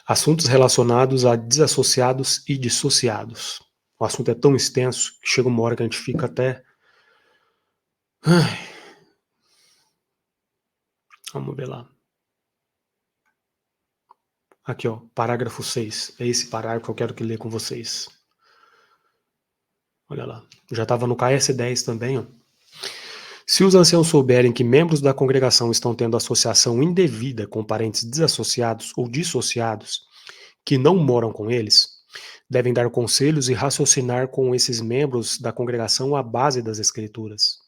Assuntos relacionados a desassociados e dissociados. O assunto é tão extenso que chega uma hora que a gente fica até... Vamos ver lá. Aqui, ó, parágrafo 6. É esse parágrafo que eu quero que ler com vocês. Olha lá. Já estava no KS10 também, ó. Se os anciãos souberem que membros da congregação estão tendo associação indevida com parentes desassociados ou dissociados que não moram com eles, devem dar conselhos e raciocinar com esses membros da congregação à base das Escrituras.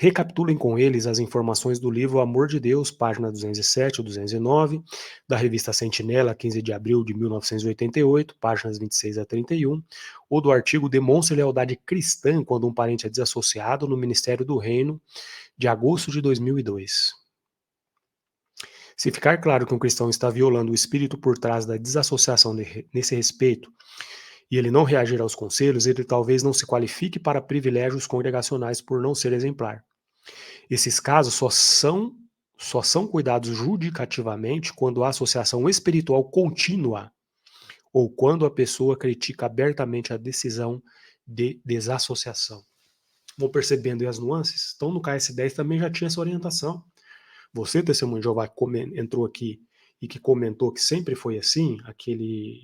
Recapitulem com eles as informações do livro Amor de Deus, página 207 ou 209, da revista Sentinela, 15 de abril de 1988, páginas 26 a 31, ou do artigo Demonstre Lealdade Cristã quando um parente é desassociado no Ministério do Reino, de agosto de 2002. Se ficar claro que um cristão está violando o espírito por trás da desassociação nesse respeito, e ele não reagir aos conselhos, ele talvez não se qualifique para privilégios congregacionais por não ser exemplar. Esses casos só são cuidados judicativamente quando há associação espiritual contínua ou quando a pessoa critica abertamente a decisão de desassociação. Vão percebendo aí as nuances? Então no KS10 também já tinha essa orientação. Você, testemunho de Jeová, entrou aqui e que comentou que sempre foi assim,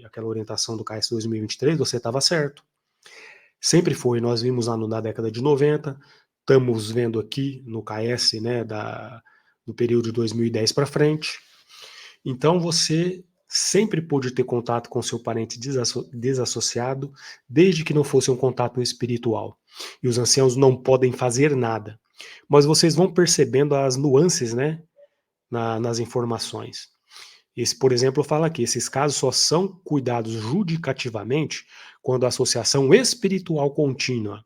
aquela orientação do KS 2023, você estava certo. Sempre foi, nós vimos lá na década de 90, estamos vendo aqui no KS, né, do período de 2010 para frente. Então você sempre pôde ter contato com seu parente desassociado, desde que não fosse um contato espiritual. E os anciãos não podem fazer nada. Mas vocês vão percebendo as nuances, né, nas informações. Esse, por exemplo, fala aqui, esses casos só são cuidados judicativamente quando a associação espiritual contínua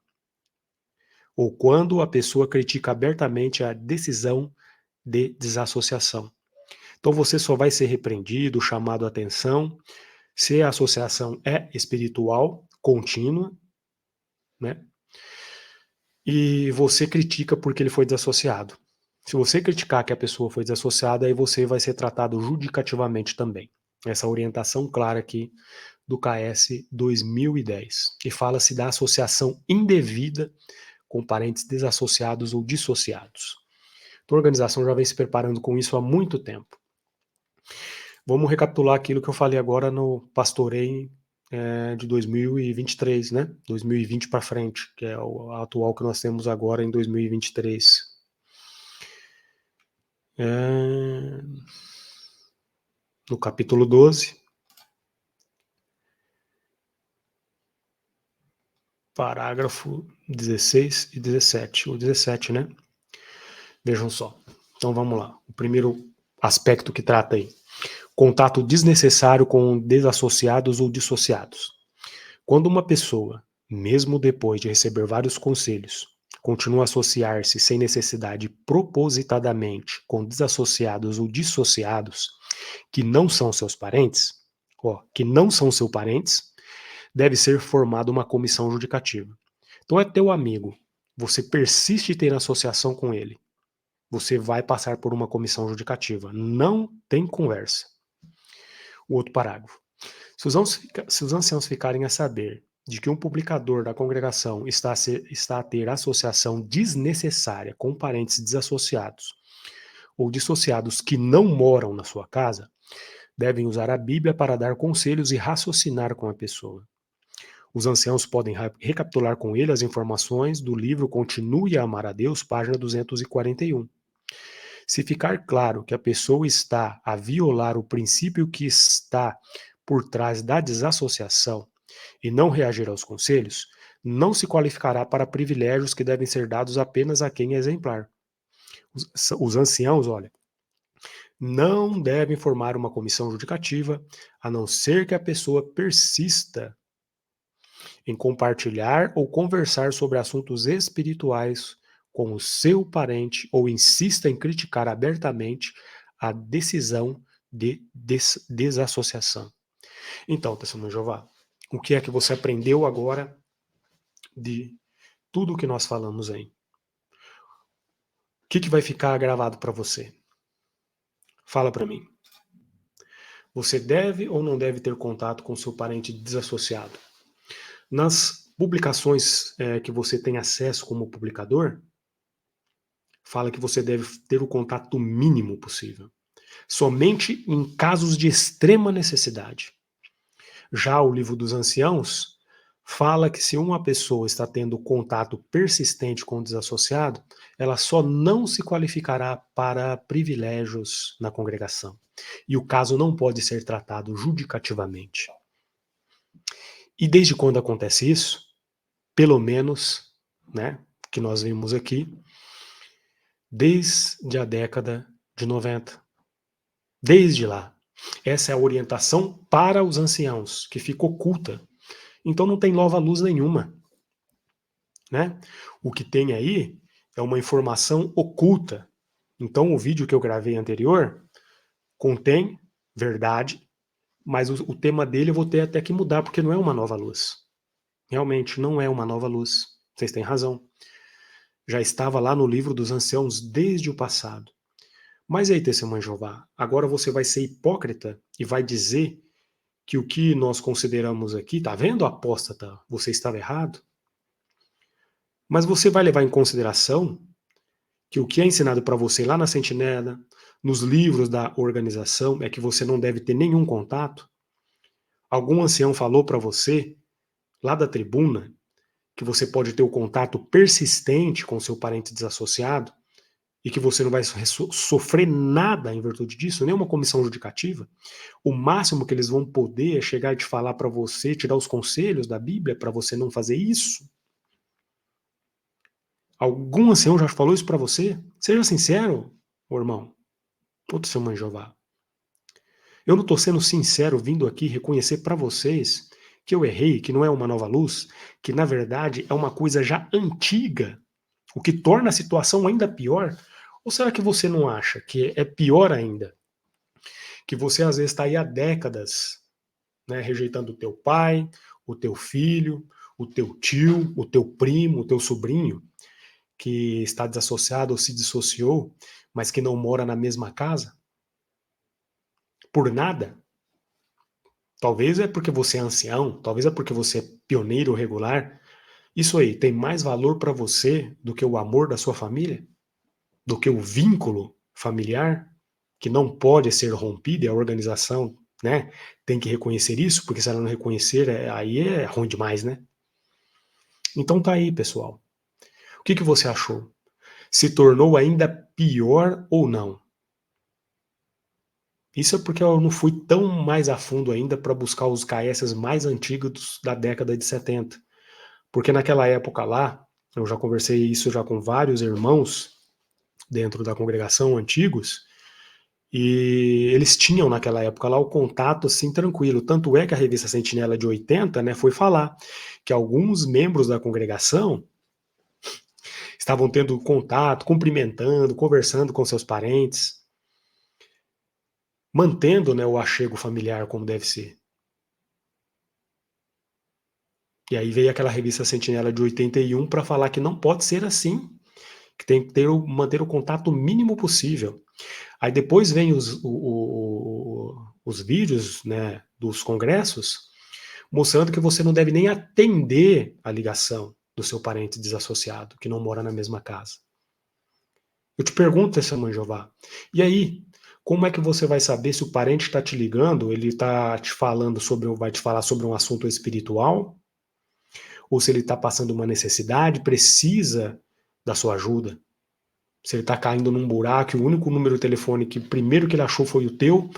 ou quando a pessoa critica abertamente a decisão de desassociação. Então você só vai ser repreendido, chamado a atenção, se a associação é espiritual, contínua, né? E você critica porque ele foi desassociado. Se você criticar que a pessoa foi desassociada, aí você vai ser tratado judicativamente também. Essa orientação clara aqui do KS 2010. E fala-se da associação indevida com parentes desassociados ou dissociados. Então a organização já vem se preparando com isso há muito tempo. Vamos recapitular aquilo que eu falei agora no Pastoreio de 2023, né? 2020 para frente, que é o atual que nós temos agora em 2023. No capítulo 12, parágrafo 16 e 17, ou 17, né? Vejam só. Então vamos lá. O primeiro aspecto que trata aí. Contato desnecessário com desassociados ou dissociados. Quando uma pessoa, mesmo depois de receber vários conselhos, continua a associar-se sem necessidade propositadamente com desassociados ou dissociados que não são seus parentes, deve ser formada uma comissão judicativa. Então é teu amigo, você persiste em ter associação com ele, você vai passar por uma comissão judicativa. Não tem conversa. O outro parágrafo. Se os anciãos ficarem a saber de que um publicador da congregação está a ter associação desnecessária com parentes desassociados ou dissociados que não moram na sua casa, devem usar a Bíblia para dar conselhos e raciocinar com a pessoa. Os anciãos podem recapitular com ele as informações do livro Continue a Amar a Deus, página 241. Se ficar claro que a pessoa está a violar o princípio que está por trás da desassociação e não reagir aos conselhos, não se qualificará para privilégios que devem ser dados apenas a quem é exemplar. Os anciãos, olha, não devem formar uma comissão judicativa, a não ser que a pessoa persista em compartilhar ou conversar sobre assuntos espirituais com o seu parente ou insista em criticar abertamente a decisão de desassociação. Então, testemunho de Jeová, o que é que você aprendeu agora de tudo o que nós falamos aí? O que vai ficar gravado para você? Fala para mim. Você deve ou não deve ter contato com seu parente desassociado? Nas publicações que você tem acesso como publicador, fala que você deve ter o contato mínimo possível. Somente em casos de extrema necessidade. Já o livro dos anciãos fala que se uma pessoa está tendo contato persistente com o desassociado, ela só não se qualificará para privilégios na congregação. E o caso não pode ser tratado judicativamente. E desde quando acontece isso? Pelo menos, né, que nós vimos aqui, desde a década de 90. Desde lá. Essa é a orientação para os anciãos, que fica oculta. Então não tem nova luz nenhuma. Né? O que tem aí é uma informação oculta. Então o vídeo que eu gravei anterior contém verdade, mas o tema dele eu vou ter até que mudar, porque não é uma nova luz. Realmente não é uma nova luz. Vocês têm razão. Já estava lá no livro dos anciãos desde o passado. Mas aí, testemunho de Jeová, agora você vai ser hipócrita e vai dizer que o que nós consideramos aqui, tá vendo, apóstata, você estava errado? Mas você vai levar em consideração que o que é ensinado para você lá na Sentinela, nos livros da organização, é que você não deve ter nenhum contato? Algum ancião falou para você, lá da tribuna, que você pode ter o contato persistente com seu parente desassociado e que você não vai sofrer nada em virtude disso, nenhuma comissão judicativa? O máximo que eles vão poder é chegar e te falar para você, te dar os conselhos da Bíblia para você não fazer isso? Algum ancião já falou isso para você? Seja sincero, meu irmão. Ô testemunho de Jeová. Eu não estou sendo sincero vindo aqui reconhecer para vocês que eu errei, que não é uma nova luz, que na verdade é uma coisa já antiga, o que torna a situação ainda pior? Ou será que você não acha que é pior ainda? Que você às vezes está aí há décadas, né, rejeitando o teu pai, o teu filho, o teu tio, o teu primo, o teu sobrinho, que está desassociado ou se dissociou, mas que não mora na mesma casa? Por nada? Talvez é porque você é ancião, talvez é porque você é pioneiro regular. Isso aí tem mais valor para você do que o amor da sua família? Do que o vínculo familiar, que não pode ser rompido, e a organização, né, tem que reconhecer isso, porque se ela não reconhecer, aí é ruim demais, né? Então tá aí, pessoal. O que você achou? Se tornou ainda pior ou não? Isso é porque eu não fui tão mais a fundo ainda para buscar os KS mais antigos da década de 70. Porque naquela época lá, eu já conversei isso já com vários irmãos dentro da congregação antigos, e eles tinham naquela época lá o contato assim tranquilo. Tanto é que a revista Sentinela de 80, né, foi falar que alguns membros da congregação estavam tendo contato, cumprimentando, conversando com seus parentes, mantendo, né, o achego familiar como deve ser. E aí veio aquela revista Sentinela de 81 para falar que não pode ser assim, que tem que manter o contato mínimo possível. Aí depois vem os vídeos, né, dos congressos, mostrando que você não deve nem atender a ligação do seu parente desassociado, que não mora na mesma casa. Eu te pergunto, testemunho de Jeová, e aí, como é que você vai saber se o parente está te ligando, ele está te falando vai te falar sobre um assunto espiritual, ou se ele está passando uma necessidade, precisa da sua ajuda? Se ele está caindo num buraco e o único número de telefone que primeiro que ele achou foi o teu,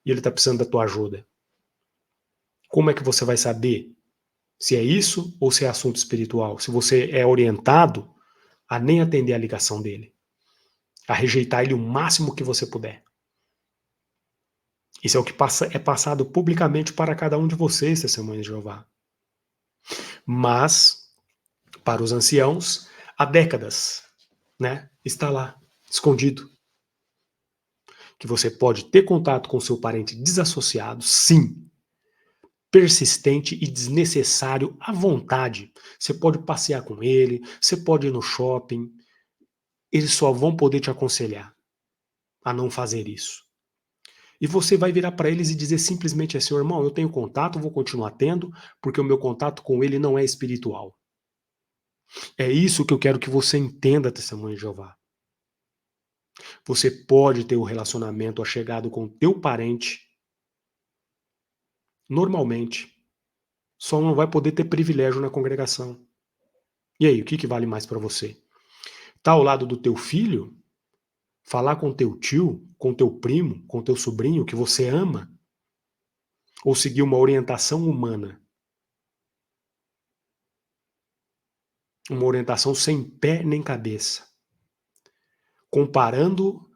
e ele está precisando da tua ajuda. Como é que você vai saber se é isso ou se é assunto espiritual? Se você é orientado a nem atender a ligação dele, a rejeitar ele o máximo que você puder. Isso é o que é passado publicamente para cada um de vocês, testemunhas de Jeová. Mas, para os anciãos, há décadas, né, está lá, escondido. Que você pode ter contato com seu parente desassociado, sim, persistente e desnecessário à vontade. Você pode passear com ele, você pode ir no shopping, eles só vão poder te aconselhar a não fazer isso. E você vai virar para eles e dizer simplesmente assim, irmão, eu tenho contato, vou continuar tendo, porque o meu contato com ele não é espiritual. É isso que eu quero que você entenda, testemunha de Jeová. Você pode ter um relacionamento achegado com teu parente, normalmente, só não vai poder ter privilégio na congregação. E aí, o que vale mais para você? Tá ao lado do teu filho? Falar com teu tio, com teu primo, com teu sobrinho que você ama? Ou seguir uma orientação humana? Uma orientação sem pé nem cabeça. Comparando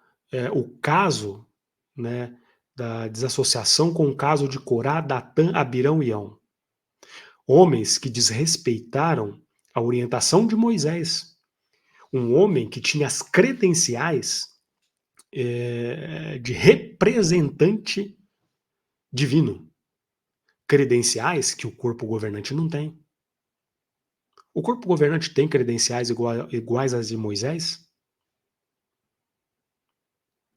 o caso, né, da desassociação com o caso de Corá, Datã, Abirão e Ão. Homens que desrespeitaram a orientação de Moisés. Um homem que tinha as credenciais de representante divino. Credenciais que o corpo governante não tem. O corpo governante tem credenciais iguais às de Moisés?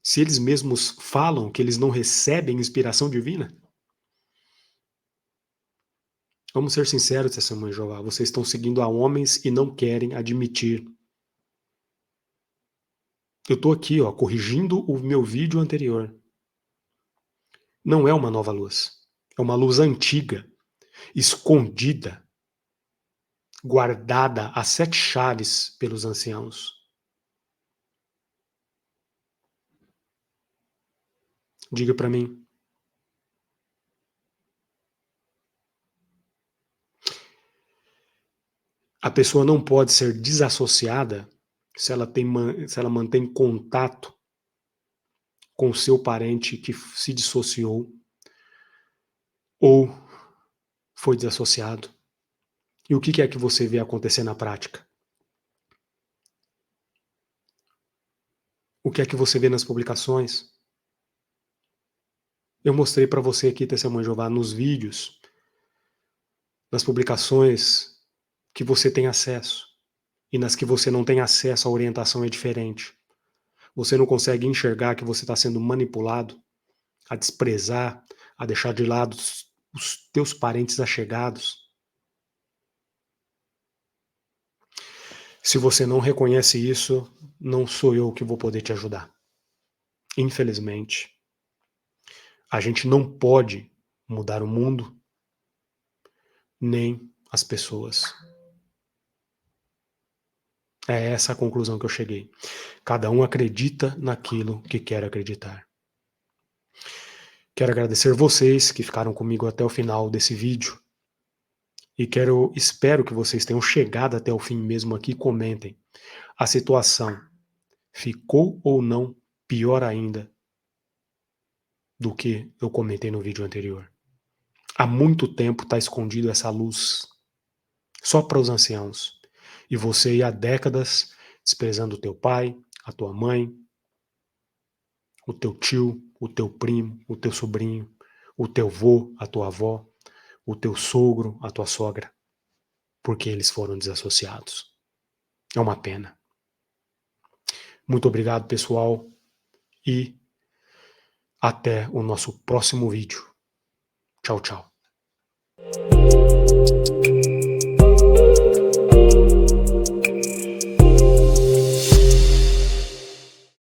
Se eles mesmos falam que eles não recebem inspiração divina? Vamos ser sinceros, testemunha de Jeová, vocês estão seguindo a homens e não querem admitir. Eu estou aqui, ó, corrigindo o meu vídeo anterior. Não é uma nova luz. É uma luz antiga, escondida, guardada a 7 chaves pelos anciãos. Diga para mim. A pessoa não pode ser desassociada se ela mantém contato com seu parente que se dissociou ou foi desassociado? E o que é que você vê acontecer na prática? O que é que você vê nas publicações? Eu mostrei para você aqui, Testemunha de Jeová, nos vídeos, nas publicações que você tem acesso. E nas que você não tem acesso, a orientação é diferente. Você não consegue enxergar que você está sendo manipulado a desprezar, a deixar de lado os teus parentes allegados. Se você não reconhece isso, não sou eu que vou poder te ajudar. Infelizmente, a gente não pode mudar o mundo, nem as pessoas. É essa a conclusão que eu cheguei. Cada um acredita naquilo que quer acreditar. Quero agradecer vocês que ficaram comigo até o final desse vídeo. E espero que vocês tenham chegado até o fim mesmo aqui. Comentem. A situação ficou ou não pior ainda do que eu comentei no vídeo anterior? Há muito tempo está escondido essa luz só para os anciãos. E você ia há décadas desprezando o teu pai, a tua mãe, o teu tio, o teu primo, o teu sobrinho, o teu vô, a tua avó, o teu sogro, a tua sogra, porque eles foram desassociados. É uma pena. Muito obrigado, pessoal, e até o nosso próximo vídeo. Tchau, tchau.